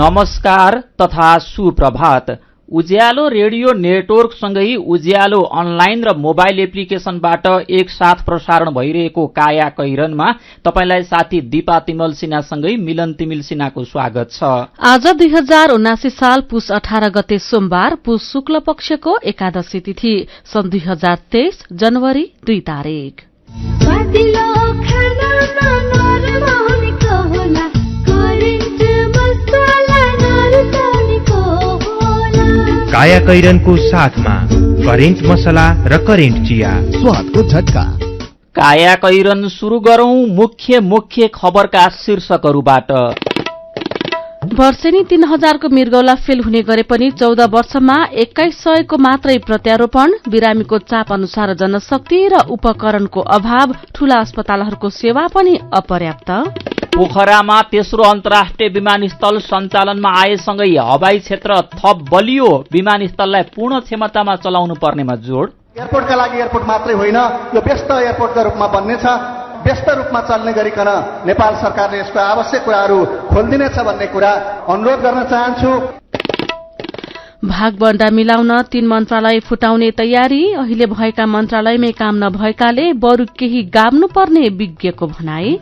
नमस्कार तथा सुप्रभात। उज्यालो रेडियो नेटवर्कसँगै उज्यालो अनलाइन र मोबाइल एप्लिकेशनबाट एकसाथ प्रसारण भइरहेको काया कैरनमा तपाईलाई साथी दीपा तिमल सिन्हासँगै मिलन तिमिल सिन्हाको स्वागत छ। आज 2079 साल पुस 18 गते सोमबार, पुस शुक्ल पक्षको एकादशी तिथि, सन् 2023 जनवरी 2 तारिक। काया कैरनको साथमा करेन्ट मसला र करेन्ट चिया, स्वादको झट्का। काया कैरन सुरु गरौं मुख्य खबरका शीर्षकहरूबाट। वर्षेनी 3000 को मृगौला फेल हुने गरे पनि 14 वर्षमा 2100 को मात्रै प्रत्यारोपण। बिरामीको चाप अनुसार जनशक्ति र उपकरणको अभाव, ठूला अस्पतालहरूको सेवा पनि अपर्याप्त। पोखरामा तेस्रो अन्तर्राष्ट्रिय विमानस्थल सञ्चालनमा आएसँगै हवाई क्षेत्र थप बलियो, विमानस्थललाई पूर्ण क्षमतामा चलाउनु पर्नेमा जोड। एयरपोर्टका लागि एयरपोर्ट मात्रै होइन, यो व्यस्त एयरपोर्टका रूपमा बन्नेछ। व्यस्त रूपमा चल्ने गरिकन नेपाल सरकारले यसको आवश्यक कुराहरू खोलिदिनेछ भन्ने कुरा अनुरोध गर्न चाहन्छु। भागबण्डा मिलाउन 3 मन्त्रालय फुटाउने तयारी। अहिले भएका मन्त्रालयमै काम नभएकाले बरु केही गाब्नुपर्ने विज्ञको भनाई।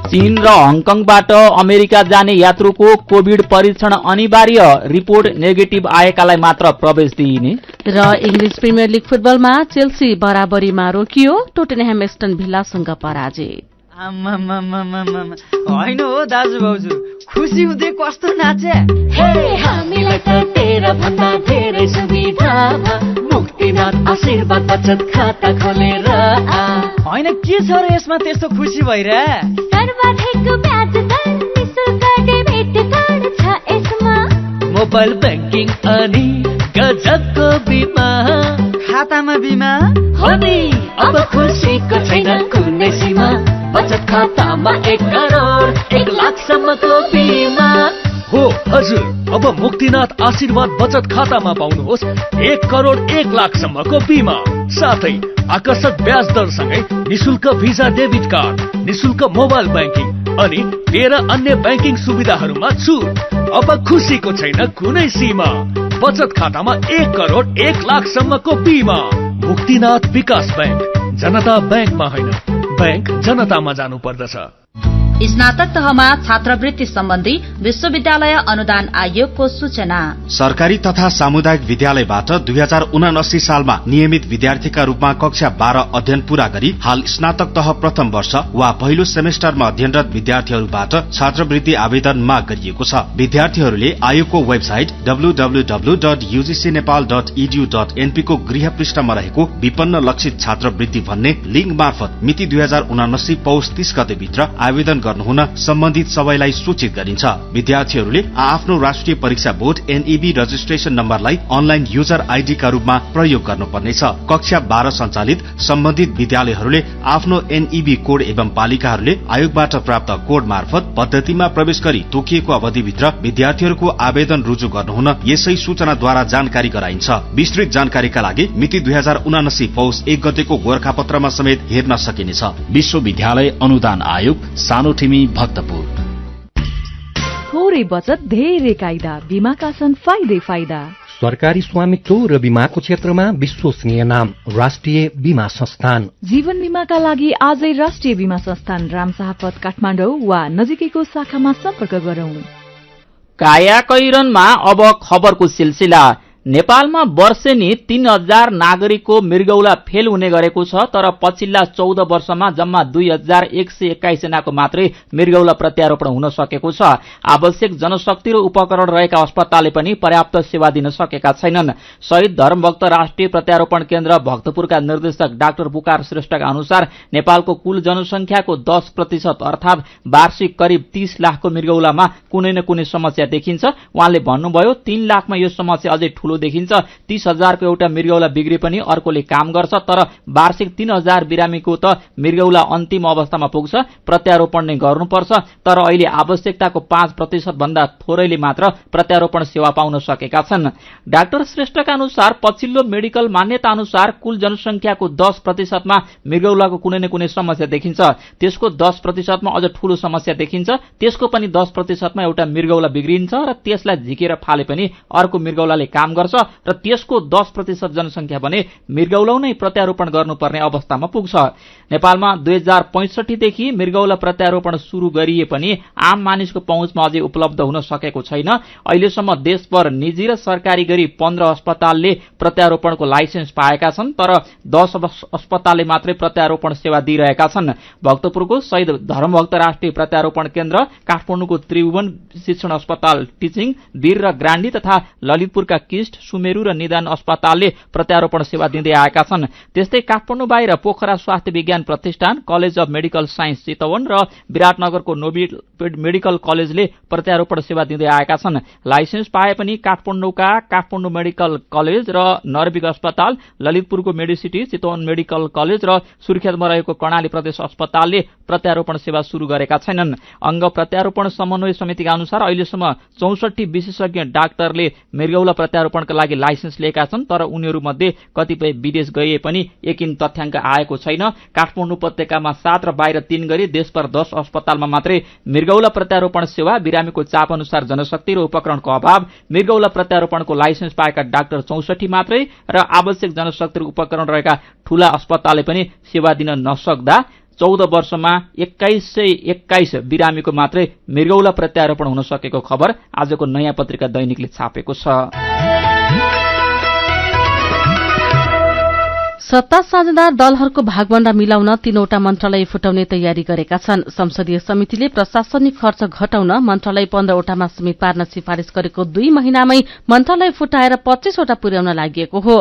चीन र हङकङबाट अमेरिका जाने यात्रुको कोभिड परीक्षण अनिवार्य, रिपोर्ट नेगेटिभ आएकालाई मात्र प्रवेश दिइने। र इङ्ग्लिस प्रिमियर लिग फुटबलमा चेल्सी बराबरीमा रोकियो, टोटेनह्याम एस्टन भिल्लासँग पराजित। होइन हो दाजु भाउजू, खुसी हुँदै कस्तो नाचे। हामीलाई त तेरा भन्दा धेरै सुविधा मुक्तिनाथ आशीर्वाद बचत खाता खोलेर। होइन के छ र यसमा त्यस्तो खुसी भइरहे? सर्वाधिक ब्याज दर, निशुल्क डेबिट कार्ड छ यसमा, मोबाइल ब्याङ्किङ अनि गजबको बिमा। खातामा बिमा हो नि, अब खुसीको छैन कुनै सीमा। बचत खातामा 1 करोड 1 लाखसम्मको बिमा। हो हजुर, अब मुक्तिनाथ आशीर्वाद बचत खातामा पाउनुहोस् 1 करोड 1 लाखसम्मको बिमा, साथै आकर्षक ब्याज दरसँगै निशुल्क भिजा डेबिट कार्ड, निशुल्क मोबाइल ब्याङ्किङ अनि 13 अन्य ब्याङ्किङ सुविधाहरूमा छुट। अब खुसीको छैन कुनै सीमा, बचत खातामा 1 करोड 1 लाखसम्मको बिमा। मुक्तिनाथ विकास ब्याङ्क, जनता ब्याङ्कमा होइन, ब्याङ्क जनतामा जानु पर्दछ। स्नातक तहमा छात्रवृत्ति सम्बन्धी विश्वविद्यालय अनुदान आयोगको सूचना। सरकारी तथा सामुदायिक विद्यालयबाट 2079 सालमा नियमित विद्यार्थीका रूपमा कक्षा 12 अध्ययन पूरा गरी हाल स्नातक तह प्रथम वर्ष वा पहिलो सेमेस्टरमा अध्ययनरत विद्यार्थीहरूबाट छात्रवृत्ति आवेदन माग गरिएको छ। विद्यार्थीहरूले आयोगको वेबसाइट www.ugcnepal.edu.np को गृह पृष्ठमा रहेको विपन्न लक्षित छात्रवृत्ति भन्ने लिंक मार्फत मिति 2079 पौष 30 गते भित्र आवेदन गर्नुहुन सम्बन्धित सबैलाई सूचित गरिन्छ। विद्यार्थीहरूले आफ्नो राष्ट्रिय परीक्षा बोर्ड एनईबी रजिस्ट्रेशन नम्बरलाई अनलाइन युजर आईडी का रूपमा प्रयोग गर्नुपर्नेछ। कक्षा 12 सञ्चालित सम्बन्धित विद्यालयहरूले आफ्नो एनईबी कोड एवं पालिकाहरूले आयोगबाट प्राप्त कोड मार्फत पद्धतिमा प्रवेश गरी तोकिएको अवधिभित्र विद्यार्थीहरूको आवेदन रुजु गर्नुहुन यसै सूचनाद्वारा जानकारी गराइन्छ। विस्तृत जानकारीका लागि मिति 2079 पौष 1 गतेको गोरखापत्रमा समेत हेर्न सकिनेछ। विश्वविद्यालय अनुदान आयोग, सानोठिमी, भक्तपुर। थोरै बचत धेरै कायदा, बीमाका छन् फाइदा। सरकारी स्वामित्व र बीमाको क्षेत्रमा विश्वसनीय नाम राष्ट्रिय बीमा संस्थान। जीवन बीमाका लागि आजै राष्ट्रिय बीमा संस्थान रामशाहपथ काठमाडौँ वा नजिकैको शाखामा सम्पर्क गरौं। काया कैरनमा अब खबरको सिलसिला। नेपालमा वर्षेनी 3000 नागरिकको मृगौला फेल हुने गरेको छ, तर पछिल्ला 14 वर्षमा जम्मा 2121 जनाको मात्रै मृगौला प्रत्यारोपण हुन सकेको छ। आवश्यक जनशक्ति र उपकरण रहेका अस्पतालले पनि पर्याप्त सेवा दिन सकेका छैनन्। शहीद धर्मभक्त राष्ट्रिय प्रत्यारोपण केन्द्र भक्तपुरका निर्देशक डाक्टर बुकार श्रेष्ठका अनुसार नेपालको कुल जनसंख्याको 10% अर्थात वार्षिक करिब 30 लाखको मृगौलामा कुनै न कुनै समस्या देखिन्छ। उहाँले भन्नुभयो 3 लाखमा यो समस्या अझै ठूलो ठूलो देखिन्छ। 30,000 को एउटा मृगौला बिग्रे पनि अर्कोले काम गर्छ, तर वार्षिक 3,000 बिरामीको त मृगौला अन्तिम अवस्थामा पुग्छ, प्रत्यारोपण नै गर्नुपर्छ। तर अहिले आवश्यकताको 5% भन्दा थोरैले मात्र प्रत्यारोपण सेवा पाउन सकेका छन्। डाक्टर श्रेष्ठका अनुसार पछिल्लो मेडिकल मान्यता अनुसार कुल जनसंख्याको 10% मा मृगौलाको कुनै न कुनै समस्या देखिन्छ। त्यसको 10% मा अझ ठूलो समस्या देखिन्छ। त्यसको पनि 10% मा एउटा मृगौला बिग्रिन्छ र त्यसलाई झिकेर फाले पनि अर्को मृगौलाले काम गर्छ र त्यसको 10% जनसंख्या भने मृगौला नै प्रत्यारोपण गर्नुपर्ने अवस्थामा पुग्छ। नेपालमा 2065 देखि मृगौला प्रत्यारोपण शुरू गरिए पनि आम मानिसको पहुँचमा अझै उपलब्ध हुन सकेको छैन। अहिलेसम्म देशभर निजी र सरकारी गरी 15 अस्पतालले प्रत्यारोपणको लाइसेन्स पाएका छन्, तर 10 अस्पतालले मात्रै प्रत्यारोपण सेवा दिइरहेका छन्। भक्तपुरको शहीद धर्मभक्त राष्ट्रिय प्रत्यारोपण केन्द्र, काठमाडौँको त्रिभुवन शिक्षण अस्पताल टिचिङ, वीर र ग्रान्डी तथा ललितपुरका किस्ट, सुमेरु र निदान अस्पतालले प्रत्यारोपण सेवा दिँदै आएका छन्। त्यस्तै काठमाडौँ बाहिर पोखरा स्वास्थ्य विज्ञान प्रतिष्ठान, college of medical science Chitwan र विराटनगरको नोबेल मेडिकल कलेजले प्रत्यारोपण सेवा दिँदै आएका छन्। लाइसेन्स पाए पनि काठमाडौँका काठमाडौँ मेडिकल कलेज र नरविक अस्पताल, ललितपुरको मेडिसिटी, चितवन मेडिकल कलेज र सुर्खेतमा रहेको कर्णाली प्रदेश अस्पतालले प्रत्यारोपण सेवा शुरू गरेका छैनन्। अंग प्रत्यारोपण समन्वय समितिका अनुसार अहिलेसम्म 64 विशेषज्ञ डाक्टरले मृगौला प्रत्यारोपणका लागि लाइसेन्स लिएका छन्, तर उनीहरूमध्ये कतिपय विदेश गए पनि यकिन तथ्याङ्क आएको छैन। काठमाडौँ उपत्यकामा 7 र बाहिर 3 गरी देशभर 10 अस्पतालमा मात्रै मृगौला प्रत्यारोपण सेवा, बिरामीको चाप अनुसार जनशक्ति र उपकरणको अभाव, मृगौला प्रत्यारोपणको लाइसेन्स पाएका डाक्टर 64 मात्रै र आवश्यक जनशक्ति र उपकरण रहेका ठूला अस्पतालले पनि सेवा दिन नसक्दा 14 वर्षमा 2121 बिरामीको मात्रै मृगौला प्रत्यारोपण हुन सकेको खबर आजको नयाँ पत्रिका दैनिकले छापेको छ। सत्ता साझेदार दलहरूको भागवण्डा मिलाउन 3वटा मन्त्रालय फुटाउने तयारी गरेका छन्। संसदीय समितिले प्रशासनिक खर्च घटाउन मन्त्रालय 15वटामा सीमित पार्न सिफारिश गरेको 2 महिनामै मन्त्रालय फुटाएर 25वटा पुर्याउन लागि हो।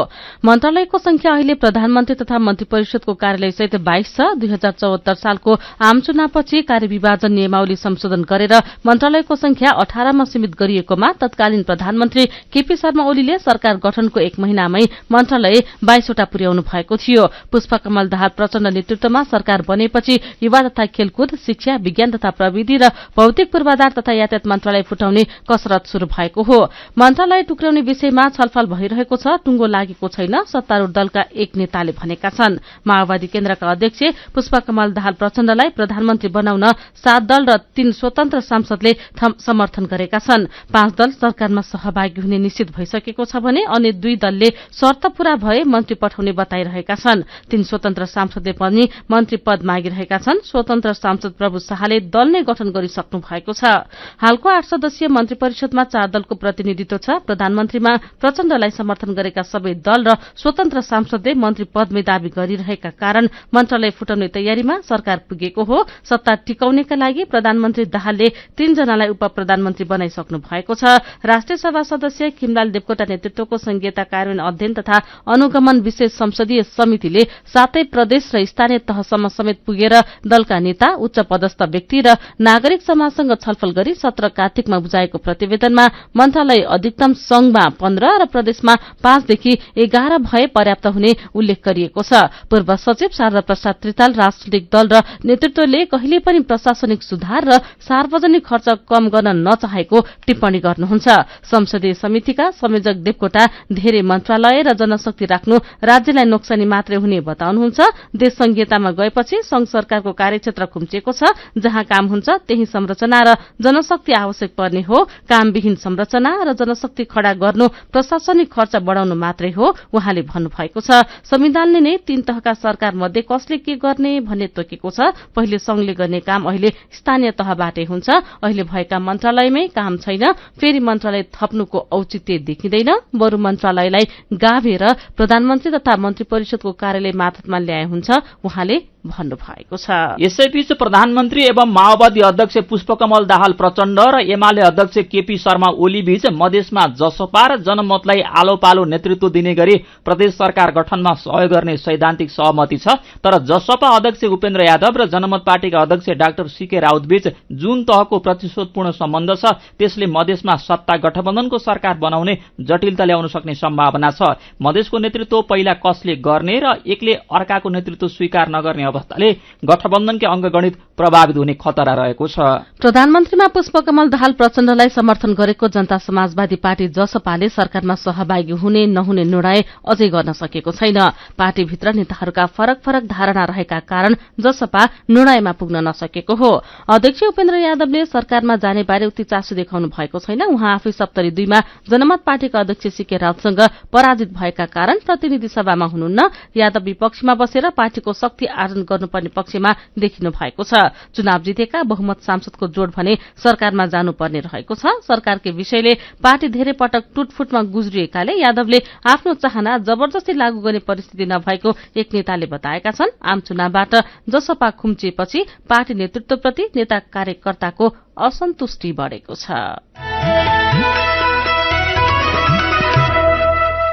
मन्त्रालयको संख्या अहिले प्रधानमन्त्री तथा मन्त्री परिषदको कार्यालयसहित 22 छ। 2074 सालको आम चुनावपछि कार्यविभाजन नियमावली संशोधन गरेर मन्त्रालयको संख्या 18 मा सीमित गरिएकोमा तत्कालीन प्रधानमन्त्री केपी शर्मा ओलीले सरकार गठनको 1 महिनामै मन्त्रालय 22वटा पुर्याउनु भएको थियो। पुष्पकमल दाहाल प्रचण्ड नेतृत्वमा सरकार बनेपछि युवा तथा खेलकुद, शिक्षा, विज्ञान तथा प्रविधि र भौतिक पूर्वाधार तथा यातायात मन्त्रालय फुटाउने कसरत शुरू भएको हो। मन्त्रालय टुक्राउने विषयमा छलफल भइरहेको छ, टुङ्गो लागेको छैन, सत्तारूढ़ दलका एक नेताले भनेका छन्। माओवादी केन्द्रका अध्यक्ष पुष्पकमल दाहाल प्रचण्डलाई प्रधानमन्त्री बनाउन 7 दल र 3 स्वतन्त्र सांसदले समर्थन गरेका छन्। 5 दल सरकारमा सहभागी हुने निश्चित भइसकेको छ भने अन्य 2 दलले शर्त पूरा भए मन्त्री पठाउने बताइरहेका छन्। 3 स्वतन्त्र सांसदले पनि मन्त्री पद मागिरहेका छन्। स्वतन्त्र सांसद प्रभु शाहले दल नै गठन गरिसक्नु भएको छ। हालको 8 सदस्यीय मन्त्री परिषदमा 4 दलको प्रतिनिधित्व छ। प्रधानमन्त्रीमा प्रचण्डलाई समर्थन गरेका सबै दल र स्वतन्त्र सांसदले मन्त्री पदमै दावी गरिरहेका कारण मन्त्रालय फुटाउने तयारीमा सरकार पुगेको हो। सत्ता टिकाउनेका लागि प्रधानमन्त्री दाहालले 3 जनालाई उप प्रधानमन्त्री बनाइसक्नु भएको छ। राष्ट्रिय सभा सदस्य खिमलाल देवकोटा नेतृत्वको संघीयता कार्यान्वयन अध्ययन तथा अनुगमन विशेष संसदीय समितिले 7 प्रदेश र स्थानीय तहसम्म समेत पुगेर दलका नेता, उच्च पदस्थ व्यक्ति र नागरिक समाजसँग छलफल गरी 17 कार्तिकमा बुझाएको प्रतिवेदनमा मन्त्रालय अधिकतम संघमा 15 र प्रदेशमा 5 देखि 11 भए पर्याप्त हुने उल्लेख गरिएको छ। पूर्व सचिव शारदा प्रसाद त्रिताल राजनीतिक दल र नेतृत्वले कहिले पनि प्रशासनिक सुधार र सार्वजनिक खर्च कम गर्न नचाहेको टिप्पणी गर्नुहुन्छ। संसदीय समितिका संयोजक देवकोटा धेरै मन्त्रालय र जनशक्ति राख्नु राज्यलाई नोक्सानी मात्रै हुने बताउनुहुन्छ। देश संघीयतामा गएपछि संघ सरकारको कार्यक्षेत्र खुम्चिएको छ। जहाँ काम हुन्छ त्यही संरचना र जनशक्ति आवश्यक पर्ने हो। कामविहीन संरचना र जनशक्ति खड़ा गर्नु प्रशासनिक खर्च बढ़ाउनु मात्रै हो उहाँले भन्नुभएको छ। संविधानले नै 3 तहका सरकार मध्ये कसले के गर्ने भन्ने तोकेको छ। पहिले संघले गर्ने काम अहिले स्थानीय तहबाटै हुन्छ। अहिले भएका मन्त्रालयमै काम छैन, फेरि मन्त्रालय थप्नुको औचित्य देखिँदैन। बरु मन्त्रालयलाई गाभेर प्रधानमन्त्री तथा मन्त्री परिषदको कार्यालय मातहतमा ल्याए हुन्छ उहाँले भन्नुभएको छ। यसैबीच प्रधानमन्त्री एवं माओवादी अध्यक्ष पुष्पकमल दाहाल प्रचण्ड र एमाले अध्यक्ष केपी शर्मा ओली बीच मधेसमा जसपा र जनमतलाई आलो पालो नेतृत्व दिने गरी प्रदेश सरकार गठनमा सहयोग गर्ने सैद्धान्तिक सहमति छ। तर जसपा अध्यक्ष उपेन्द्र यादव र जनमत पार्टीका अध्यक्ष डाक्टर सीके राउत बीच जुन तहको प्रतिशोधपूर्ण सम्बन्ध छ त्यसले मधेसमा सत्ता गठबन्धनको सरकार बनाउने जटिलता ल्याउन सक्ने सम्भावना छ। मधेसको नेतृत्व पहिला कसले गर्ने र एकले अर्काको नेतृत्व स्वीकार नगर्ने अवस्थाले गठबन्धनकै अंगगणित प्रभावित हुने खतरा रहेको छ। प्रधानमन्त्रीमा पुष्पकमल दाहाल प्रचण्डलाई समर्थन गरेको जनता समाजवादी पार्टी जसपाले सरकारमा सहभागी हुने नहुने निर्णय अझै गर्न सकेको छैन। पार्टीभित्र नेताहरूका फरक फरक धारणा रहेका कारण जसपा निर्णयमा पुग्न नसकेको हो। अध्यक्ष उपेन्द्र यादवले सरकारमा जाने बारे उति चासो देखाउनु भएको छैन। उहाँ आफै सप्तरी 2 मा जनमत पार्टीका अध्यक्ष सीके राउतसँग पराजित भएका कारण प्रतिनिधि सभामा हुनुहुन्न। यादव विपक्षमा बसेर पार्टीको शक्ति आर्जन गर्नुपर्ने पक्षमा देखिनु भएको छ। चुनाव जितेका बहुमत सांसदको जोड भने सरकारमा जानुपर्ने रहेको छ। सरकारकै विषयले पार्टी धेरै पटक टुटफुटमा गुज्रिएकाले यादवले आफ्नो चाहना जबरजस्ती लागू गर्ने परिस्थिति नभएको एक नेताले बताएका छन्। आम चुनावबाट जसपा खुम्चिएपछि पार्टी नेतृत्वप्रति नेता कार्यकर्ताको असन्तुष्टि बढेको छ।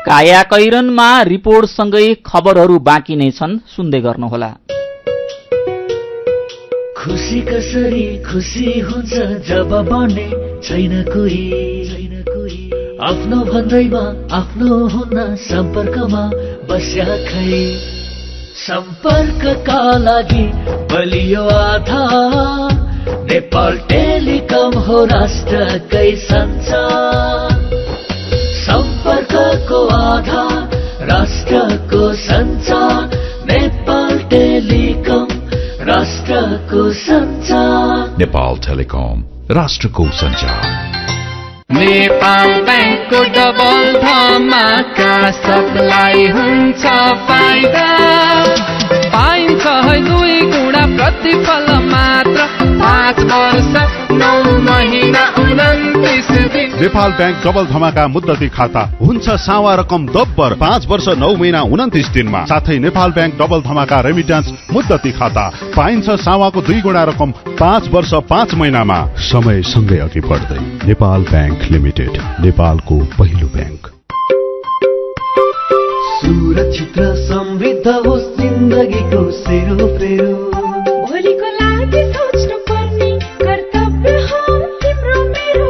कायाकैरनमा रिपोर्टसँगै खबरहरू बाँकी नै छन्, सुन्दै गर्नुहोला। खुसी कसरी खुसी हुन्छ जब बन्ने छैन कोही, आफ्नो भन्दैमा आफ्नो हुन्न सम्पर्कमा बस्या खै। सम्पर्कका लागि बलियो आधार नेपाल टेलिकम हो राष्ट्रकै सञ्चार। सम्पर्कको आधार राष्ट्रको सञ्चार नेपाल टेलिकम राष्ट्रको सञ्चार। नेपाल टेलिकम राष्ट्रको सञ्चार। नेपाल बैंकको डबल धमाका सबलाई हुन्छ फाइदा। पाइन्छ 2 गुणा प्रतिफल मात्र 5 वर्ष 9 महिना 29 दिन। नेपाल बैंक डबल धमाका मुद्दती खाता हुन्छ सावा रकम दोब्बर 5 वर्ष 9 महिना 29 दिनमा। साथै नेपाल बैंक डबल धमाका रेमिट्यान्स मुद्दती खाता पाइन्छ सावाको 2 गुणा रकम 5 वर्ष 5 महिनामा। समय सँगै अघि बढ्दै नेपाल बैंक लिमिटेड, नेपालको पहिलो बैंक। सुरक्षित र समृद्ध होस् जिन्दगीको सेरोफेरो। भोलिको लागि सोच्नु पर्ने कर्तव्य हो तिम्रो मेरो।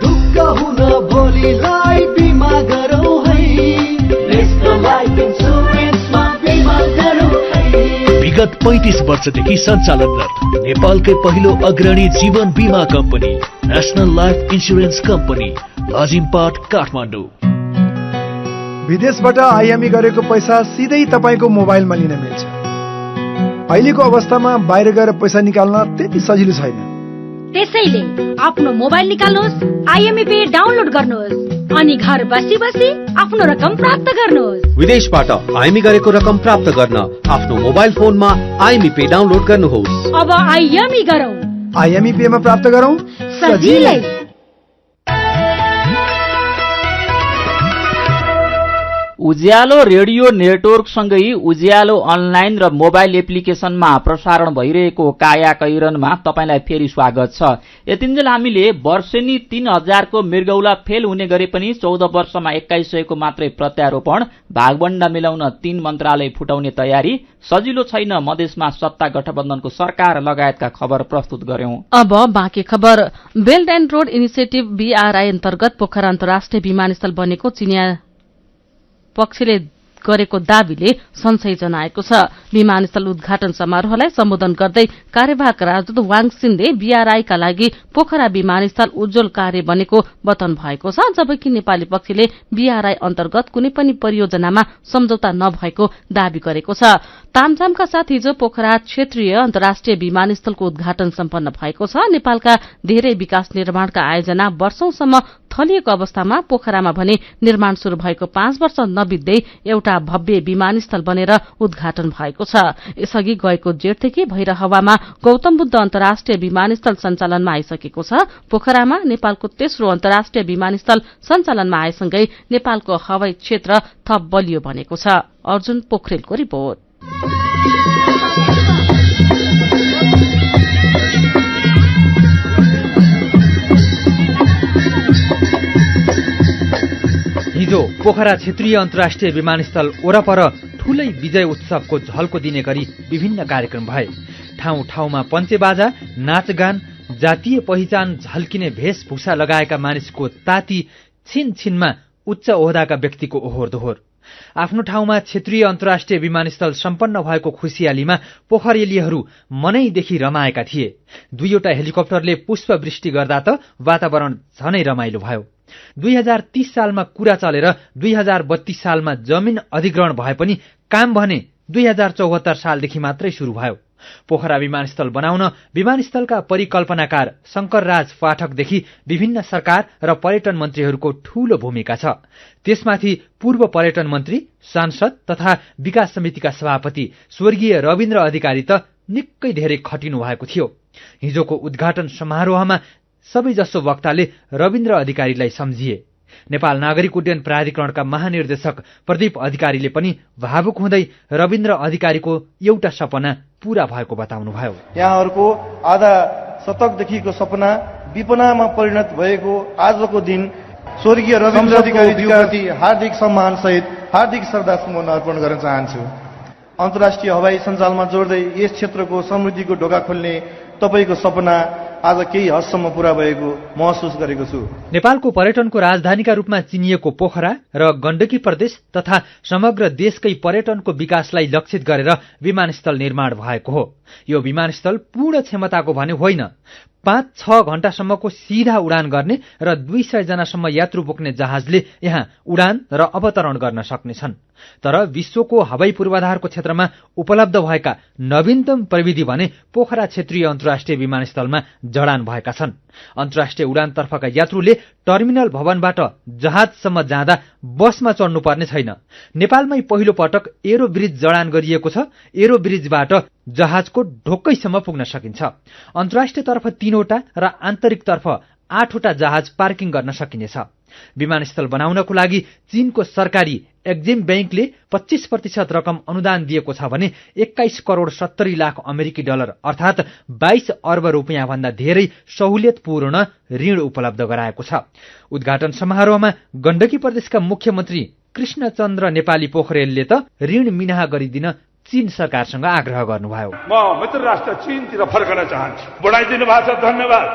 ढुक्क हुन भोलिलाई बिमा गरौँ है। नेशनल लाइफ इन्सुरेन्समा बिमा गरौँ है। विगत 35 वर्षदेखि सञ्चालनरत नेपालकै पहिलो अग्रणी जीवन बीमा company national life insurance company, Lazimpat, Kathmandu. विदेशबाट आयामी गरेको पैसा सिधै तपाईको मोबाइलमा लिन मिल्छ। अहिलेको अवस्थामा बाहिर गएर पैसा निकाल्न त्यति सजिलो छैन। त्यसैले आफ्नो मोबाइल निकाल्नुहोस्, आइएमई पे डाउनलोड गर्नुहोस् अनि घर बसी बसी आफ्नो रकम प्राप्त गर्नुहोस्। विदेशबाट आइएमई गरेको रकम प्राप्त गर्न आफ्नो मोबाइल फोनमा आइएमई पे डाउनलोड गर्नुहोस्। अब आइएमई गरौँ, आइएमई पे मा प्राप्त गरौँ सजिलै। उज्यालो रेडियो नेटवर्कसँगै उज्यालो अनलाइन र मोबाइल एप्लिकेशनमा प्रसारण भइरहेको काया कैरनमा तपाईलाई फेरि स्वागत छ। यतिन्जेल हामीले वर्षेनी 3000 को मृगौला फेल हुने गरे पनि 14 वर्षमा 2100 को मात्रै प्रत्यारोपण, भागबण्डा मिलाउन 3 मन्त्रालय फुटाउने तयारी, सजिलो छैन मधेसमा सत्ता गठबन्धनको सरकार लगायतका खबर प्रस्तुत गर्यौं। अब बाँकी खबर। Belt and road initiative BRI अन्तर्गत पोखरा अन्तर्राष्ट्रिय विमानस्थल बनेको चिनिया पक्षले गरेको दावीले संशय जनाएको छ। विमानस्थल उद्घाटन समारोहलाई सम्बोधन गर्दै कार्यवाहक राजदूत वाङ सिनले BRI का लागि पोखरा विमानस्थल उज्जवल कार्य बनेको बताउनु भएको छ, जबकि नेपाली पक्षले BRI अन्तर्गत कुनै पनि परियोजनामा सम्झौता नभएको दावी गरेको छ। तामझामका साथ हिजो पोखरा क्षेत्रीय अन्तर्राष्ट्रिय विमानस्थलको उद्घाटन सम्पन्न भएको छ। नेपालका धेरै विकास निर्माणका आयोजना वर्षौंसम्म थलिएको अवस्थामा पोखरामा भने निर्माण शुरू भएको 5 वर्ष नबित्दै एउटा भव्य विमानस्थल बनेर उद्घाटन भएको छ। यसअघि गएको जेठदेखि भैरहवामा गौतम बुद्ध अन्तर्राष्ट्रिय विमानस्थल सञ्चालनमा आइसकेको छ। पोखरामा नेपालको तेस्रो अन्तर्राष्ट्रिय विमानस्थल सञ्चालनमा आएसँगै नेपालको हवाई क्षेत्र थप बलियो बनेको छ। अर्जुन पोखरेलको रिपोर्ट। हिजो पोखरा क्षेत्रीय अन्तर्राष्ट्रिय विमानस्थल वरपर ठूलै विजय उत्सवको झल्को दिने गरी विभिन्न कार्यक्रम भए। ठाउँ ठाउँमा पञ्चेबाजा, नाचगान, जातीय पहिचान झल्किने भेषभूषा लगाएका मानिसको ताती, छिनछिनमा उच्च ओहदाका व्यक्तिको ओहोर दोहोर। आफ्नो ठाउँमा क्षेत्रीय अन्तर्राष्ट्रिय विमानस्थल सम्पन्न भएको खुशियालीमा पोखरेलीहरू मनैदेखि रमाएका थिए। 2वटा हेलिकप्टरले पुष्पवृष्टि गर्दा त वातावरण झनै रमाइलो भयो। 2030 सालमा कुरा चलेर 2032 सालमा जमिन अधिग्रहण भए पनि काम भने 2074 सालदेखि मात्रै शुरू भयो। पोखरा विमानस्थल बनाउन विमानस्थलका परिकल्पनाकार शंकरराज पाठकदेखि विभिन्न सरकार र पर्यटन मन्त्रीहरूको ठूलो भूमिका छ। त्यसमाथि पूर्व पर्यटन मन्त्री, सांसद तथा विकास समितिका सभापति स्वर्गीय रविन्द्र अधिकारी त निकै धेरै खटिनु भएको थियो। हिजोको उद्घाटन समारोहमा सबैजसो वक्ताले रविन्द्र अधिकारीलाई सम्झिए। नेपाल नागरिक उड्डयन प्राधिकरणका महानिर्देशक प्रदीप अधिकारीले पनि भावुक हुँदै रविन्द्र अधिकारीको एउटा सपना पूरा भएको बताउनुभयो। यहाँहरूको आधा शतकदेखिको सपना विपनामा परिणत भएको आजको दिन स्वर्गीय रविन्द्र अधिकारीप्रति हार्दिक सम्मान सहित हार्दिक श्रद्धासुमन अर्पण गर्न चाहन्छु। अन्तर्राष्ट्रिय हवाई सञ्जालमा जोड्दै यस क्षेत्रको समृद्धिको ढोका खोल्ने तपाईको सपना आज केही हदसम्म पूरा भएको महसुस गरेको छु। नेपालको पर्यटनको राजधानीका रूपमा चिनिएको पोखरा र गण्डकी प्रदेश तथा समग्र देशकै पर्यटनको विकासलाई लक्षित गरेर विमानस्थल निर्माण भएको हो। यो विमानस्थल पूर्ण क्षमताको भने होइन। 5-6 घण्टासम्मको सीधा उडान गर्ने र 200 जनासम्म यात्रु बोक्ने जहाजले यहाँ उडान र अवतरण गर्न सक्नेछन्। तर विश्वको हवाई पूर्वाधारको क्षेत्रमा उपलब्ध भएका नवीनतम प्रविधि भने पोखरा क्षेत्रीय अन्तर्राष्ट्रिय विमानस्थलमा जडान भएका छन्। अन्तर्राष्ट्रिय उडानतर्फका यात्रुले टर्मिनल भवनबाट जहाजसम्म जाँदा बसमा चढ्नुपर्ने छैन। नेपालमै पहिलो पटक एरो ब्रिज जडान गरिएको छ। एरो ब्रिजबाट जहाजको ढोक्कैसम्म पुग्न सकिन्छ। अन्तर्राष्ट्रिय तर्फ 3वटा र आन्तरिक तर्फ 8वटा जहाज पार्किङ गर्न सकिनेछ। विमानस्थल बनाउनको लागि चीनको सरकारी एक्जिम बैंकले 25% रकम अनुदान दिएको छ भने 21 करोड 70 लाख अमेरिकी डलर अर्थात 22 अर्ब रुपियाँ भन्दा धेरै सहुलियतपूर्ण ऋण उपलब्ध गराएको छ। उद्घाटन समारोहमा गण्डकी प्रदेशका मुख्यमन्त्री कृष्णचन्द्र नेपाली पोखरेलले त ऋण मिनाहा गरिदिन चीन सरकारसँग आग्रह गर्नुभयो। म मित्र राष्ट्र चीनतिर फर्कन चाहन्छु। बढाइदिनु भएको छ, धन्यवाद।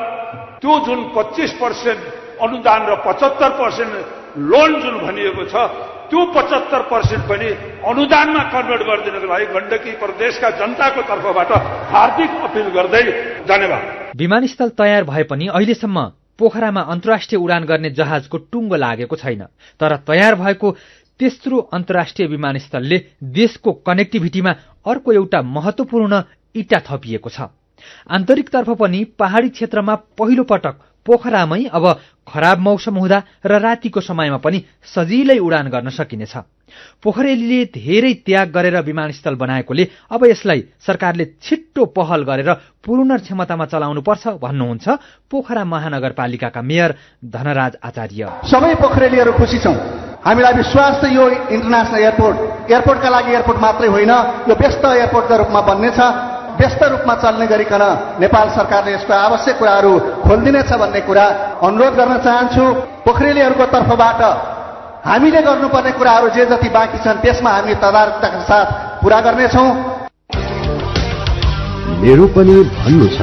त्यो जुन 25% अनुदान र 75% लोन जुन भनिएको छ त्यो 75% पनि अनुदानमा कन्भर्ट गरिदिनको लागि गण्डकी प्रदेशका जनताको तर्फबाट हार्दिक अपिल गर्दै धन्यवाद। विमानस्थल तयार भए पनि अहिलेसम्म पोखरामा अन्तर्राष्ट्रिय उडान गर्ने जहाजको टुङ्गो लागेको छैन। तर तयार भएको तेस्रो अन्तर्राष्ट्रिय विमानस्थलले देशको कनेक्टिभिटीमा अर्को एउटा महत्वपूर्ण इटा थपिएको छ। आन्तरिकतर्फ पनि पहाडी क्षेत्रमा पहिलो पटक पोखरामै अब खराब मौसम हुँदा र रातिको समयमा पनि सजिलै उडान गर्न सकिनेछ। पोखरेलीले धेरै त्याग गरेर विमानस्थल बनाएकोले अब यसलाई सरकारले छिट्टो पहल गरेर पूर्ण क्षमतामा चलाउनुपर्छ भन्नुहुन्छ पोखरा महानगरपालिकाका मेयर धनराज आचार्य। सबै पोखरेलीहरू खुसी छौं। हामीलाई विश्वास छ यो इन्टरनेशनल एयरपोर्टका लागि एयरपोर्ट मात्रै होइन, यो व्यस्त एयरपोर्टका रूपमा बन्नेछ। व्यस्त रूपमा चल्ने गरिकन नेपाल सरकारले यसको आवश्यक कुराहरू खोलिदिनेछ भन्ने कुरा अनुरोध गर्न चाहन्छु। पोखरेलीहरूको तर्फबाट हामीले गर्नुपर्ने कुराहरू जे जति बाँकी छन् त्यसमा हामी तदारकताका साथ पूरा गर्नेछौँ। मेरो पनि भन्नु छ।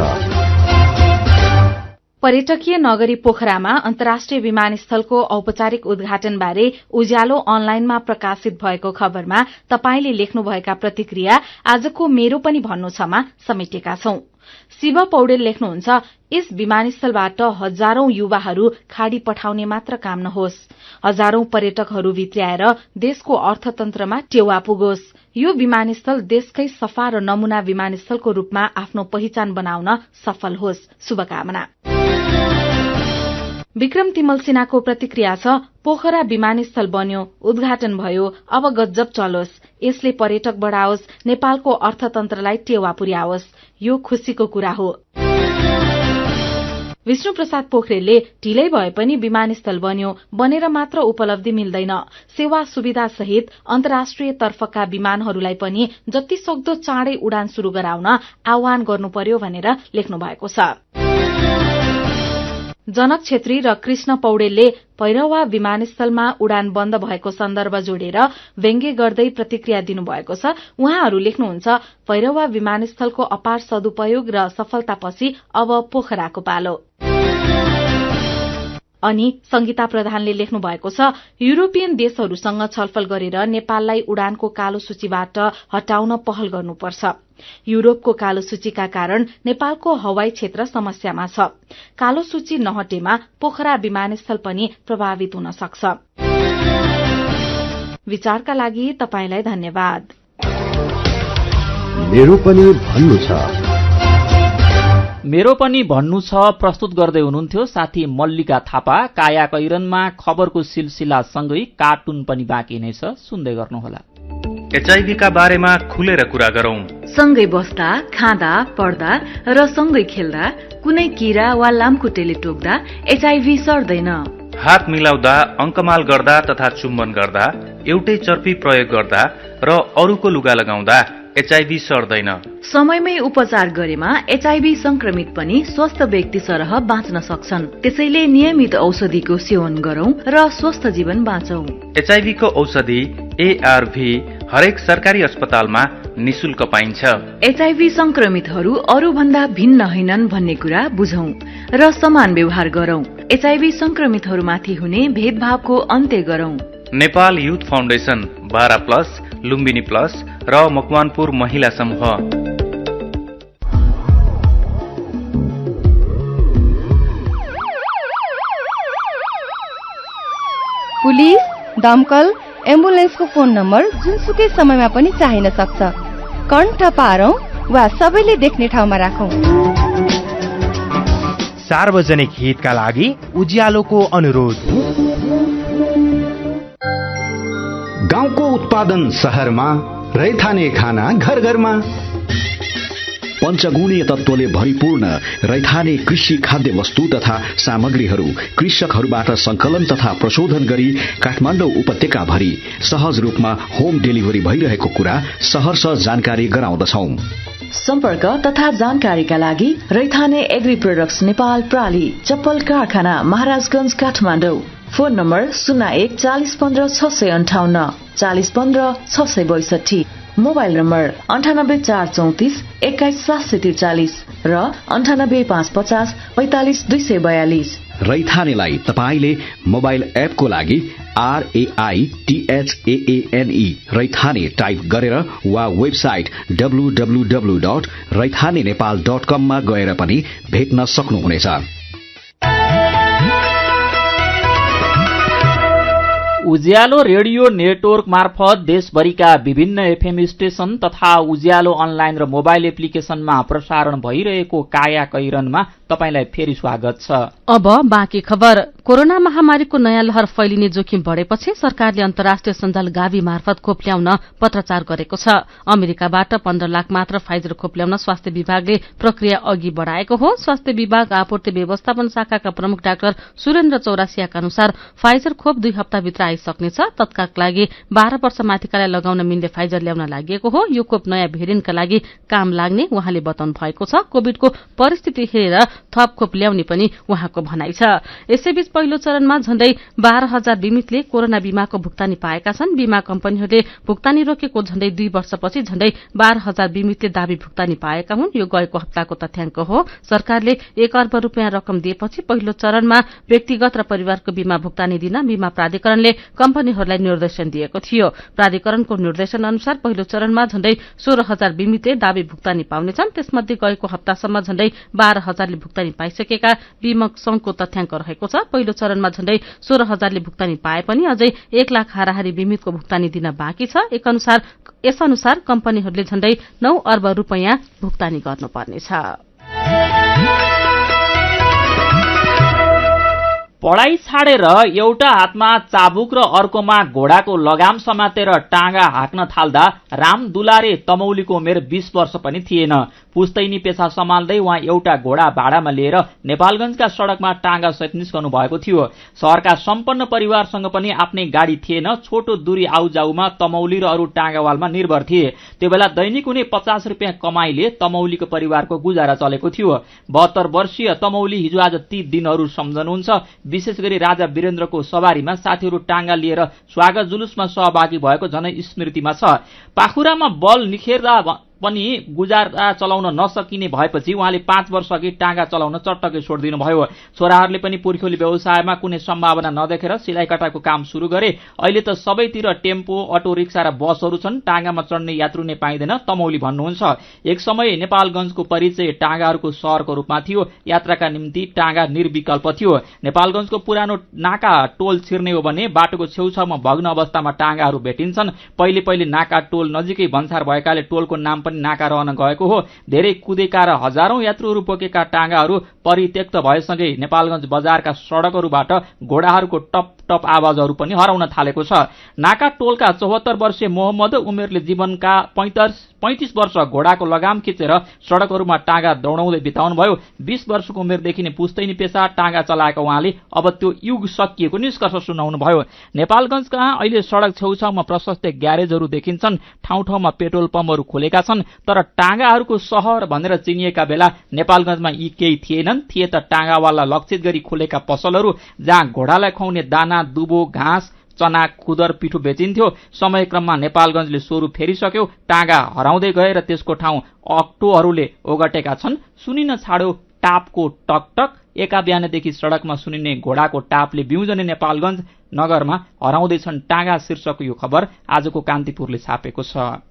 पर्यटकीय नगरी पोखरामा अन्तर्राष्ट्रिय विमानस्थलको औपचारिक उद्घाटनबारे उज्यालो अनलाइनमा प्रकाशित भएको खबरमा तपाईले लेख्नुभएका प्रतिक्रिया आजको मेरो पनि भन्नु छमा समेटेका छौं। शिव पौडेल लेख्नुहुन्छ, यस विमानस्थलबाट हजारौं युवाहरू खाडी पठाउने मात्र काम नहोस्, हजारौं पर्यटकहरू भित्र्याएर देशको अर्थतन्त्रमा टेवा पुगोस्। यो विमानस्थल देशकै सफा र नमूना विमानस्थलको रूपमा आफ्नो पहिचान बनाउन सफल होस्। शुभकामना। विक्रम तिमल सिन्हाको प्रतिक्रिया छ, पोखरा विमानस्थल बन्यो, उद्घाटन भयो, अब गज्जब चलोस्। यसले पर्यटक बढ़ाओस्, नेपालको अर्थतन्त्रलाई टेवा पुर्याओस्। यो खुशीको कुरा हो। विष्णु प्रसाद पोखरेलले ढिलै भए पनि विमानस्थल बन्यो, बनेर मात्र उपलब्धि मिल्दैन, सेवा सुविधा सहित अन्तर्राष्ट्रिय तर्फका विमानहरूलाई पनि जति सक्दो चाँडै उडान शुरू गराउन आह्वान गर्नु पर्यो भनेर लेख्नु भएको छ। जनक छेत्री र कृष्ण पौडेलले भैरवा विमानस्थलमा उडान बन्द भएको सन्दर्भ जोडेर व्यङ्ग्य गर्दै प्रतिक्रिया दिनुभएको छ। उहाँहरू लेख्नुहुन्छ, भैरवा विमानस्थलको अपार सदुपयोग र सफलतापछि अब पोखराको पालो। अनि संगीता प्रधानले लेख्नु भएको छ, युरोपियन देशहरूसँग छलफल गरेर नेपाललाई उडानको कालो सूचीबाट हटाउन पहल गर्नुपर्छ। युरोपको कालो सूचीका कारण नेपालको हवाई क्षेत्र समस्यामा छ। कालो सूची नहटेमा पोखरा विमानस्थल पनि प्रभावित हुन सक्छ। विचारका लागि तपाईलाई धन्यवाद। मेरो पनि भन्नु छ। मेरो पनि भन्नु छ प्रस्तुत गर्दै हुनुहुन्थ्यो साथी मल्लिका थापा। काया कैरनमा खबरको सिलसिला सँगै कार्टुन पनि बाँकी नै छ, सुन्दै गर्नुहोला। एचआईभी का बारेमा खुलेर कुरा गरौं। सँगै बस्दा, खाँदा, पढ्दा र सँगै खेल्दा कुनै कीरा वा लामखुट्टेले टोक्दा एचआईभी सर्दैन। हात मिलाउँदा, अंकमाल गर्दा तथा चुम्बन गर्दा, एउटै चर्पी प्रयोग गर्दा र अरूको लुगा लगाउँदा एचआईभी सर्दैन। समयमै उपचार गरेमा एचआईभी संक्रमित पनि स्वस्थ व्यक्ति सरह बाँच्न सक्छन्। त्यसैले नियमित औषधिको सेवन गरौं र स्वस्थ जीवन बाँचौं। एचआईभी को औषधि एआरभी हरेक सरकारी अस्पतालमा निशुल्क पाइन्छ। एचआईभी संक्रमितहरू अरू भन्दा भिन्न होइनन् भन्ने कुरा बुझौं र समान व्यवहार गरौं। एचआईभी संक्रमितहरूमाथि हुने भेदभावको अन्त्य गरौं। Nepal youth foundation, Bara plus, Lumbini plus र मकवानपुर महिला समूह। पुलिस, दमकल, एम्बुलेन्सको फोन नम्बर जुनसुकै समयमा पनि चाहिन सक्छ। कण्ठ पारौं वा सबैले देख्ने ठाउँमा राखौं। सार्वजनिक हितका लागि उज्यालोको अनुरोध। गाउँको उत्पादन शहरमा, रैथाने खाना घर घरमा। पञ्चगुणीय तत्त्वले भरिपूर्ण रैथाने कृषि खाद्य वस्तु तथा सामग्रीहरू कृषकहरूबाट संकलन तथा प्रशोधन गरी काठमाडौँ उपत्यका भरि सहज रूपमा होम डेलिभरी भइरहेको कुरा सहर्ष जानकारी गराउँदछौं। सम्पर्क तथा जानकारीका लागि रैथाने एग्री प्रोडक्ट्स नेपाल प्राली, चप्पल कारखाना, Maharajganj, Kathmandu. Phone number 01 40 15 658 40 15 662। Mobile number 98 434 21 743 र 98 550 45 242। रैथानेलाई तपाईले मोबाइल एपको लागि RAITHAANE रैथाने टाइप गरेर वा वेबसाइट www.raithanenepal.com मा गएर पनि भेट्न सक्नुहुनेछ। उज्यालो रेडियो नेटवर्क मार्फत देशभरिका विभिन्न एफएम स्टेशन तथा उज्यालो अनलाइन र मोबाइल एप्लिकेशनमा प्रसारण भइरहेको काया कैरनमा तपाईलाई फेरि स्वागत छ। अब बाँकी खबर। कोरोना महामारीको नयाँ लहर फैलिने जोखिम बढेपछि सरकारले अन्तर्राष्ट्रिय सञ्जाल गावी मार्फत खोप ल्याउन पत्राचार गरेको छ। अमेरिकाबाट 15 लाख मात्र फाइजर खोप ल्याउन स्वास्थ्य विभागले प्रक्रिया अघि बढ़ाएको हो। स्वास्थ्य विभाग आपूर्ति व्यवस्थापन शाखाका प्रमुख डाक्टर सुरेन्द्र चौरासियाका अनुसार फाइजर खोप 2 हप्ताभित्र आइसक्नेछ। तत्कालका लागि 12 वर्ष माथिकालाई लगाउन मिल्ने फाइजर ल्याउन लागि हो। यो खोप नयाँ भेरिएन्टका लागि काम लाग्ने उहाँले बताउनु भएको छ। कोविडको परिस्थिति हेरेर थप खोप ल्याउने पनि उहाँको भनाइ छ। यसैबीच पहिलो चरणमा झण्डै 12,000 बिमितले कोरोना बीमाको भुक्तानी पाएका छन्। बीमा कम्पनीहरूले भुक्तानी रोकेको झण्डै 2 वर्षपछि झण्डै 12,000 बिमितले दाबी भुक्तानी पाएका हुन्। यो गएको हप्ताको तथ्याङ्क हो। सरकारले 1 अर्ब रुपियाँ रकम दिएपछि पहिलो चरणमा व्यक्तिगत र परिवारको बीमा भुक्तानी दिन बीमा प्राधिकरणले कम्पनीहरूलाई निर्देशन दिएको थियो। प्राधिकरणको निर्देशन अनुसार पहिलो चरणमा झण्डै 16,000 बिमितले दाबी भुक्तानी पाउनेछन्। त्यसमध्ये गएको हप्तासम्म झण्डै 12,000ले भुक्तानी पाइसकेका बीमा संघको तथ्याङ्क रहेको छ। पहिलो चरणमा झण्डै 16,000ले भुक्तानी पाए पनि अझै 1 लाख हाराहारी बिमितको भुक्तानी दिन बाँकी छ। यसअनुसार कम्पनीहरूले झण्डै 9 अर्ब रुपियाँ भुक्तानी गर्नुपर्नेछ। पढाइ छाडेर एउटा हातमा चाबुक र अर्कोमा घोडाको लगाम समातेर टाँगा हाँक्न थाल्दा राम दुलारे तमौलीको उमेर 20 वर्ष पनि थिएन। पुस्तैनी पेशा सम्हाल्दै उहाँ एउटा घोडा भाडामा लिएर नेपालगञ्जका सड़कमा टाँगा सहित निस्कनु भएको थियो। शहरका सम्पन्न परिवारसँग पनि आफ्नै गाडी थिएन। छोटो दूरी आउजाउमा तमौली र अरू टाँगावालमा निर्भर थिए। त्यो बेला दैनिक हुने 50 रुपियाँ कमाईले तमौलीको परिवारको गुजारा चलेको थियो। 72 वर्षीय तमौली हिजो आज ती दिनहरू सम्झनुहुन्छ। विशेष गरी राजा वीरेन्द्रको सवारीमा साथीहरू टाँगा लिएर स्वागत जुलुसमा सहभागी भएको झनै स्मृतिमा छ। पाखुरामा बल निखेर्दा पनि गुजारा चलाउन नसकिने भएपछि उहाँले 5 वर्ष अघि टाँगा चलाउन चट्टकै छोडिदिनु भयो। छोराहरूले पनि पुर्ख्यौली व्यवसायमा कुनै सम्भावना नदेखेर सिलाइ कटाको काम सुरु गरे। अहिले त सबैतिर टेम्पो, अटो रिक्सा र बसहरू छन्। टाँगामा चढ्ने यात्रु नै पाइँदैन, तमौली भन्नुहुन्छ। एक समय नेपालगञ्जको परिचय टाँगाहरूको शहरको रूपमा थियो। यात्राका निम्ति टाँगा निर्विकल्प थियो। नेपालगञ्जको पुरानो नाका टोल छिर्ने हो भने बाटोको छेउछाउमा भग्न अवस्थामा टाँगाहरू भेटिन्छन्। पहिले पहिले नाका टोल नजिकै भन्सार भएकाले टोलको नाम पनि नाका रहन गएको हो। धेरै कुदेका र हजारौं यात्रुहरू बोकेका टाँगाहरू परित्यक्त भएसँगै नेपालगञ्ज बजारका सड़कहरूबाट घोडाहरूको टप टप आवाजहरू पनि हराउन थालेको छ। नाका टोलका 74 वर्षीय मोहम्मद उमेरले जीवनका 35 वर्ष घोडाको लगाम खिचेर सड़कहरूमा टाँगा दौडाउँदै बिताउनु भयो। 20 वर्षको उमेरदेखि नै पुस्तैनी पेशा टाँगा चलाएका उहाँले अब त्यो युग सकिएको निष्कर्ष सुनाउनु भयो। नेपालगञ्जका अहिले सड़क छेउछाउमा प्रशस्त ग्यारेजहरू देखिन्छन्। ठाउँ ठाउँमा पेट्रोल पम्पहरू खोलेका छन्। तर टाँगाहरूको शहर भनेर चिनिएका बेला नेपालगञ्जमा यी केही थिएनन्। थिए त टाँगावाला लक्षित गरी खोलेका पसलहरू जहाँ घोडालाई खुवाउने दाना, दुबो, घाँस, चना, खुदर, पिठो बेचिन्थ्यो। समयक्रममा नेपालगञ्जले स्वरूप फेरिसक्यो। टाँगा हराउँदै गए र त्यसको ठाउँ अक्टोहरूले ओगटेका छन्। सुनिन छाड्यो टापको टकटक। एका बिहानदेखि सड़कमा सुनिने घोडाको टापले बिउजने नेपालगञ्ज नगरमा हराउँदैछन् टाँगा शीर्षकको यो खबर आजको कान्तिपुरले छापेको छ।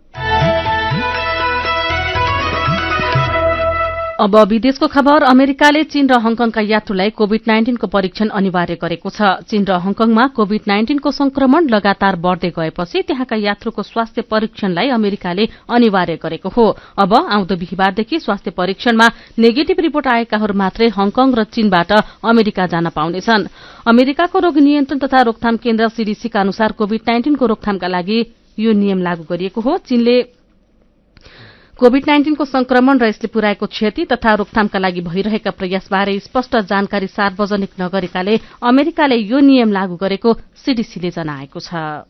अब विदेशको खबर। अमेरिकाले चीन र हङकङका यात्रुलाई कोभिड-19 को परीक्षण अनिवार्य गरेको छ। चीन र हङकङमा कोभिड-19 को संक्रमण लगातार बढ़दै गएपछि त्यहाँका यात्रुको स्वास्थ्य परीक्षणलाई अमेरिकाले अनिवार्य गरेको हो। अब आउँदो बिहीबारदेखि स्वास्थ्य परीक्षणमा नेगेटिभ रिपोर्ट आएकाहरू मात्रै हङकङ र चीनबाट अमेरिका जान पाउनेछन्। अमेरिकाको रोग नियन्त्रण तथा रोकथाम केन्द्र सीडीसीका अनुसार कोभिड-19 को रोकथामका लागि यो नियम लागू गरिएको हो। चीनले कोभिड-19 को संक्रमण र यसले पुर्याएको क्षति तथा रोकथामका लागि भइरहेका प्रयासबारे स्पष्ट जानकारी सार्वजनिक नगरेकाले अमेरिकाले यो नियम लागू गरेको सीडीसीले जनाएको छ।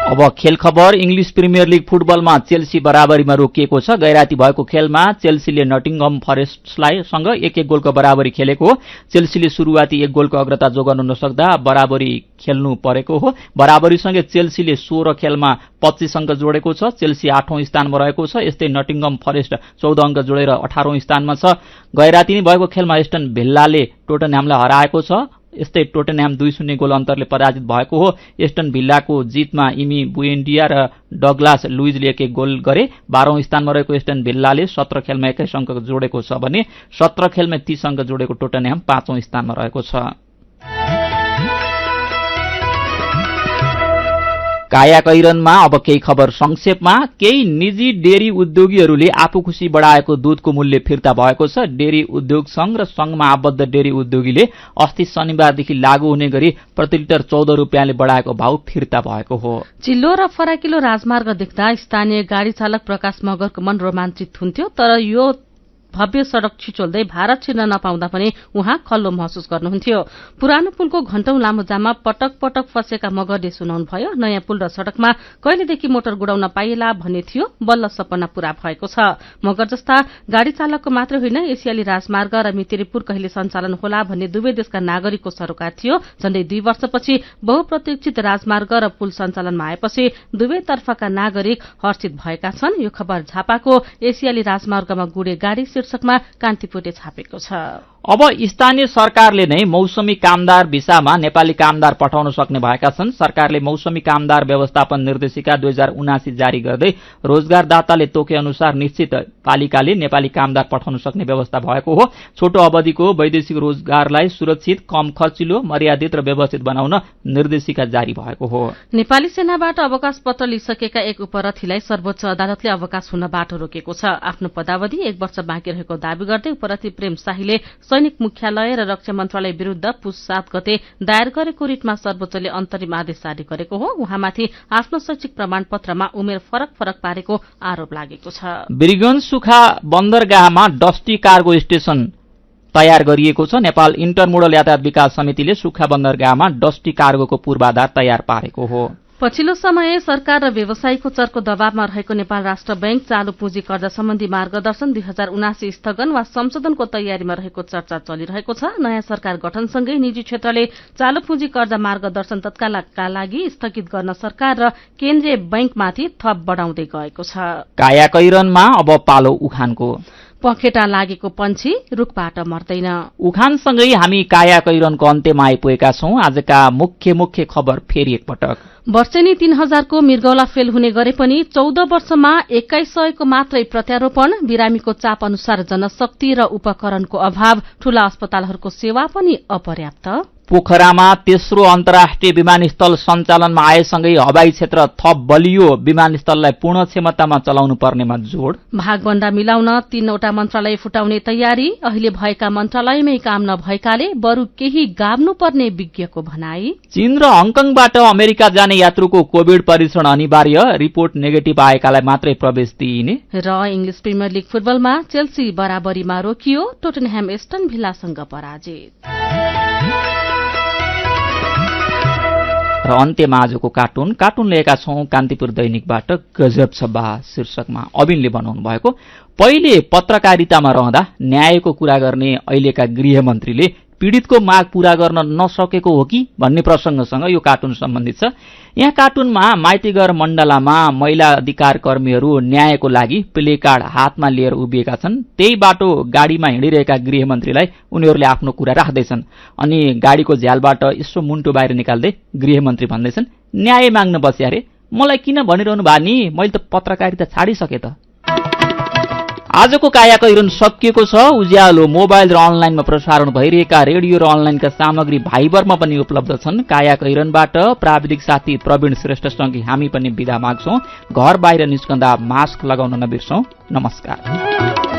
अब खेल खबर। इंग्लिश प्रिमियर लीग फुटबलमा चेल्सी बराबरीमा रोकिएको छ। गैराती भएको खेलमा चेल्सीले नटिङहम फरेस्टलाई सँग 1-1 गोलको बराबरी खेलेको हो। चेल्सीले शुरूआती 1 गोलको अग्रता जोगाउन नसक्दा बराबरी खेल्नु परेको हो। बराबरीसँगै चेल्सीले 16 खेलमा 25 अंक जोडेको छ। चेल्सी 8औं स्थानमा रहेको छ। यस्तै नटिङहम फरेस्ट 14 अंक जोडेर 18औं स्थानमा छ। गैराती नै भएको खेलमा एस्टन भिल्लाले टोटनह्यामलाई हराएको छ। यस्तै टोटनह्याम 2-0 गोल अन्तरले पराजित भएको हो। एस्टन भिल्लाको जितमा इमी बुएन्डिया र डगलास लुइजले 1-1 गोल गरे। 12औं स्थानमा रहेको एस्टन भिल्लाले 17 खेलमा 21 अंक जोडेको छ भने 17 खेलमा 30 अंक जोडेको टोटनह्याम 5औं स्थानमा रहेको छ। कायाकैरनमा अब केही खबर संक्षेपमा। केही निजी डेरी उद्योगीहरूले आफू खुशी बढाएको दूधको मूल्य फिर्ता भएको छ। डेरी उद्योग संघ र संघमा आबद्ध डेरी उद्योगीले अस्ति शनिबारदेखि लागू हुने गरी प्रति लिटर 14 रुपियाँले बढाएको भाव फिर्ता भएको हो। चिल्लो र फराकिलो राजमार्ग देख्दा स्थानीय गाड़ी चालक प्रकाश मगरको मन रोमाञ्चित हुन्थ्यो। तर यो भव्य सड़क छिचोल्दै भारत छिर्न नपाउँदा पनि उहाँ खल्लो महसुस गर्नुहुन्थ्यो। पुरानो पुलको घण्टौं लामो जाममा पटक पटक फसेका मगरले सुनाउनु भयो, नयाँ पुल र सड़कमा कहिलेदेखि मोटर गुडाउन पाइएला भन्ने थियो। बल्ल सपना पूरा भएको छ। मगर जस्ता गाड़ी चालकको मात्रै होइन, एसियाली राजमार्ग र मितिरपुर कहिले सञ्चालन होला भन्ने दुवै देशका नागरिकको सरोकार थियो। झण्डै 2 वर्षपछि बहुप्रतीक्षित राजमार्ग र पुल सञ्चालनमा आएपछि दुवै तर्फका नागरिक हर्षित भएका छन्। यो खबर झापाको एसियाली राजमार्गमा गुडे गाड़ी शीर्षकमा कान्तिपुरले छापेको छ। अब स्थानीय सरकारले नै मौसमी कामदार भिसामा नेपाली कामदार पठाउन सक्ने भएका छन्। सरकारले मौसमी कामदार व्यवस्थापन निर्देशिका 2079 जारी गर्दै रोजगारदाताले तोके अनुसार निश्चित पालिकाले नेपाली कामदार पठाउन सक्ने व्यवस्था भएको हो। छोटो अवधिको वैदेशिक रोजगारलाई सुरक्षित, कम खर्चिलो, मर्यादित र व्यवस्थित बनाउन निर्देशिका जारी भएको हो। नेपाली सेनाबाट अवकाश पत्र लिइसकेका एक उपरथीलाई सर्वोच्च अदालतले अवकाश हुन बाटो रोकेको छ। आफ्नो पदावधि 1 वर्ष बाँकी रहेको दावी गर्दै उपरथी प्रेम शाहीले सैनिक मुख्यालय र रक्षा मन्त्रालय विरूद्ध पुस 7 गते दायर गरेको रिटमा सर्वोच्चले अन्तरिम आदेश जारी गरेको हो। उहाँमाथि आफ्नो शैक्षिक प्रमाणपत्रमा उमेर फरक पारेको आरोप लागेको छ। वीरगञ्ज सुखा बन्दरगाहमा डस्टी कार्गो स्टेशन तयार गरिएको छ। नेपाल इन्टरमोडल यातायात विकास समितिले सुखा बन्दरगाहमा डस्टी कार्गोको पूर्वाधार तयार पारेको हो। पछिल्लो समय सरकार र व्यवसायीको चर्को दबावमा रहेको नेपाल राष्ट्र बैंक चालू पुँजी कर्जा सम्बन्धी मार्गदर्शन 2079 स्थगन वा संशोधनको तयारीमा रहेको चर्चा चलिरहेको छ। नयाँ सरकार गठनसँगै निजी क्षेत्रले चालू पुँजी कर्जा मार्गदर्शन तत्कालका लागि स्थगित गर्न सरकार र केन्द्रीय बैंकमाथि थप बढाउँदै गएको छ। कायाकैरनमा अब पालो उखानको। पखेटा लागेको पंक्षी रुखबाट मर्दैन। उखानसँगै हामी कायाकैरनको अन्त्यमा आइपुगेका छौं। आजका मुख्य खबर फेरि एकपटक। वर्षेनी 3000 को मृगौला फेल हुने गरे पनि 14 वर्षमा 2100 को मात्रै प्रत्यारोपण, बिरामीको चाप अनुसार जनशक्ति र उपकरणको अभाव, ठूला अस्पतालहरूको सेवा पनि अपर्याप्त। पोखरामा तेस्रो अन्तर्राष्ट्रिय विमानस्थल सञ्चालनमा आएसँगै हवाई क्षेत्र थप बलियो, विमानस्थललाई पूर्ण क्षमतामा चलाउनु पर्नेमा जोड। भागभण्डा मिलाउन 3वटा मन्त्रालय फुटाउने तयारी, अहिले भएका मन्त्रालयमै काम नभएकाले बरु केही गाब्नुपर्ने विज्ञको भनाई। चीन र हङकङबाट अमेरिका जाने यात्रुको कोभिड परीक्षण अनिवार्य, रिपोर्ट नेगेटिभ आएकालाई मात्रै प्रवेश दिइने। र इङ्ग्लिस प्रिमियर लिग फुटबलमा चेल्सी बराबरीमा रोकियो, टोटनह्याम एस्टन भिल्लासँग पराजित। र अन्त्यमा आजको कार्टुन लिएका छौं कान्तिपुर दैनिकबाट। गजब छ बा शीर्षकमा अविनले बनाउनु भएको। पहिले पत्रकारितामा रहँदा न्यायको कुरा गर्ने अहिलेका गृहमन्त्रीले पीड़ितको माग पूरा गर्न नसकेको हो कि भन्ने प्रसंगसँग यो कार्टुन सम्बन्धित छ। यहाँ कार्टुनमा माइतीघर मण्डलामा महिला अधिकार कर्मीहरू न्यायको लागि प्ले कार्ड हातमा लिएर उभिएका छन्। त्यही बाटो गाडीमा हिँडिरहेका गृहमन्त्रीलाई उनीहरूले आफ्नो कुरा राख्दैछन्। अनि गाडीको झ्यालबाट यसो मुन्टो बाहिर निकाल्दै गृहमन्त्री भन्दैछन्, न्याय माग्न बस्या रे, मलाई किन भनिरहनु भा नि, मैले त पत्रकारिता छाडिसके त। आजको कायाकैरन सकिएको छ। उज्यालो मोबाइल र अनलाइनमा प्रसारण भइरहेका रेडियो र अनलाइनका सामग्री भाइबरमा पनि उपलब्ध छन्। कायाकैरनबाट प्राविधिक साथी प्रवीण श्रेष्ठसँगै हामी पनि बिदा माग्छौं। घर बाहिर निस्कँदा मास्क लगाउन नबिर्सौं। नमस्कार।